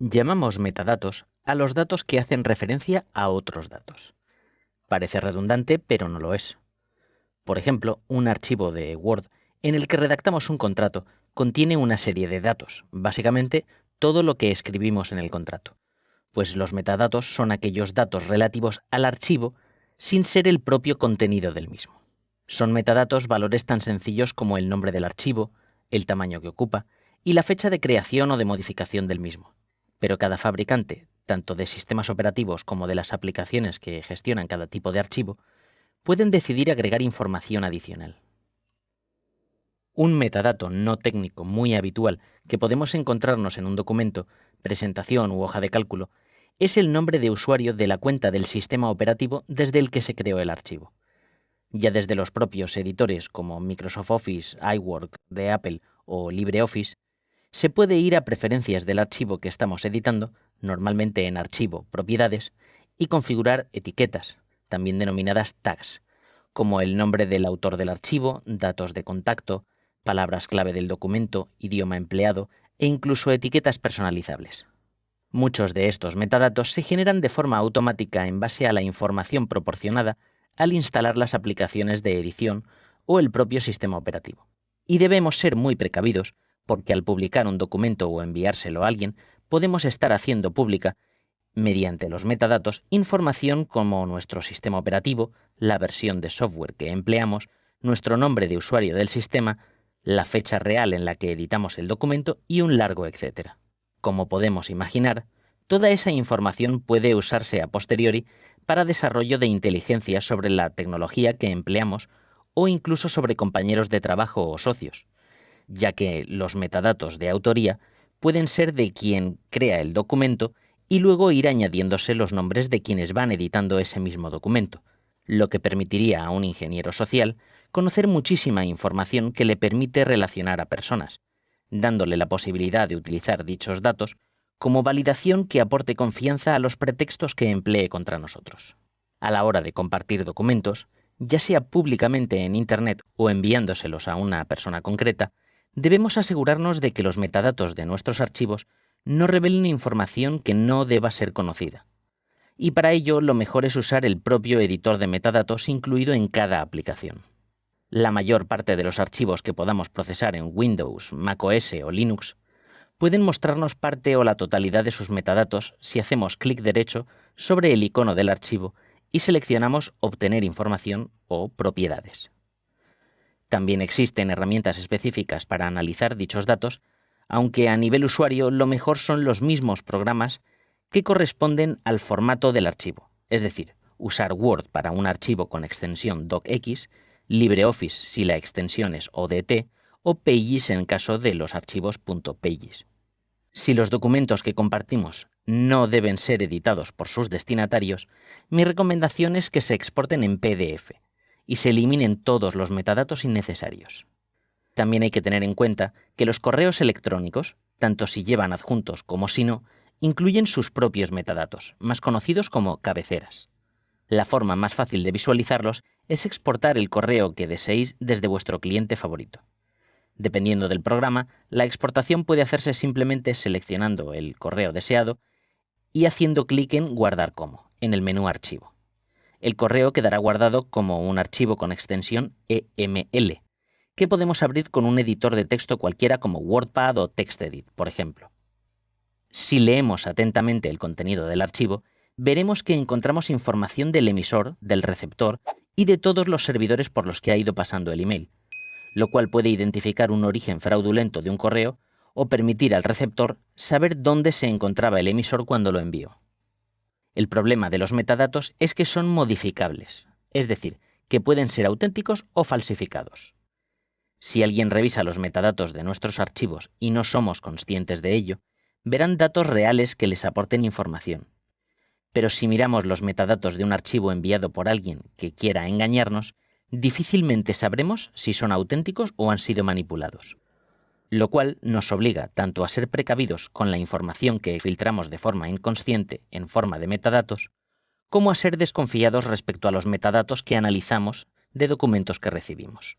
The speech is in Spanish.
Llamamos metadatos a los datos que hacen referencia a otros datos. Parece redundante, pero no lo es. Por ejemplo, un archivo de Word en el que redactamos un contrato contiene una serie de datos, básicamente todo lo que escribimos en el contrato, pues los metadatos son aquellos datos relativos al archivo sin ser el propio contenido del mismo. Son metadatos valores tan sencillos como el nombre del archivo, el tamaño que ocupa y la fecha de creación o de modificación del mismo. Pero cada fabricante, tanto de sistemas operativos como de las aplicaciones que gestionan cada tipo de archivo, pueden decidir agregar información adicional. Un metadato no técnico muy habitual que podemos encontrarnos en un documento, presentación u hoja de cálculo es el nombre de usuario de la cuenta del sistema operativo desde el que se creó el archivo. Ya desde los propios editores como Microsoft Office, iWork de Apple o LibreOffice, se puede ir a preferencias del archivo que estamos editando, normalmente en Archivo, Propiedades, y configurar etiquetas, también denominadas tags, como el nombre del autor del archivo, datos de contacto, palabras clave del documento, idioma empleado e incluso etiquetas personalizables. Muchos de estos metadatos se generan de forma automática en base a la información proporcionada al instalar las aplicaciones de edición o el propio sistema operativo. Y debemos ser muy precavidos porque al publicar un documento o enviárselo a alguien, podemos estar haciendo pública, mediante los metadatos, información como nuestro sistema operativo, la versión de software que empleamos, nuestro nombre de usuario del sistema, la fecha real en la que editamos el documento y un largo etcétera. Como podemos imaginar, toda esa información puede usarse a posteriori para desarrollo de inteligencia sobre la tecnología que empleamos o incluso sobre compañeros de trabajo o socios, ya que los metadatos de autoría pueden ser de quien crea el documento y luego ir añadiéndose los nombres de quienes van editando ese mismo documento, lo que permitiría a un ingeniero social conocer muchísima información que le permite relacionar a personas, dándole la posibilidad de utilizar dichos datos como validación que aporte confianza a los pretextos que emplee contra nosotros. A la hora de compartir documentos, ya sea públicamente en Internet o enviándoselos a una persona concreta, debemos asegurarnos de que los metadatos de nuestros archivos no revelen información que no deba ser conocida. Y para ello lo mejor es usar el propio editor de metadatos incluido en cada aplicación. La mayor parte de los archivos que podamos procesar en Windows, macOS o Linux pueden mostrarnos parte o la totalidad de sus metadatos si hacemos clic derecho sobre el icono del archivo y seleccionamos Obtener información o Propiedades. También existen herramientas específicas para analizar dichos datos, aunque a nivel usuario lo mejor son los mismos programas que corresponden al formato del archivo, es decir, usar Word para un archivo con extensión docx, LibreOffice si la extensión es ODT o Pages en caso de los archivos .pages. Si los documentos que compartimos no deben ser editados por sus destinatarios, mi recomendación es que se exporten en PDF y se eliminen todos los metadatos innecesarios. También hay que tener en cuenta que los correos electrónicos, tanto si llevan adjuntos como si no, incluyen sus propios metadatos, más conocidos como cabeceras. La forma más fácil de visualizarlos es exportar el correo que deseéis desde vuestro cliente favorito. Dependiendo del programa, la exportación puede hacerse simplemente seleccionando el correo deseado y haciendo clic en Guardar como, en el menú Archivo. El correo quedará guardado como un archivo con extensión EML, que podemos abrir con un editor de texto cualquiera como WordPad o TextEdit, por ejemplo. Si leemos atentamente el contenido del archivo, veremos que encontramos información del emisor, del receptor y de todos los servidores por los que ha ido pasando el email, lo cual puede identificar un origen fraudulento de un correo o permitir al receptor saber dónde se encontraba el emisor cuando lo envió. El problema de los metadatos es que son modificables, es decir, que pueden ser auténticos o falsificados. Si alguien revisa los metadatos de nuestros archivos y no somos conscientes de ello, verán datos reales que les aporten información. Pero si miramos los metadatos de un archivo enviado por alguien que quiera engañarnos, difícilmente sabremos si son auténticos o han sido manipulados. Lo cual nos obliga tanto a ser precavidos con la información que filtramos de forma inconsciente en forma de metadatos, como a ser desconfiados respecto a los metadatos que analizamos de documentos que recibimos.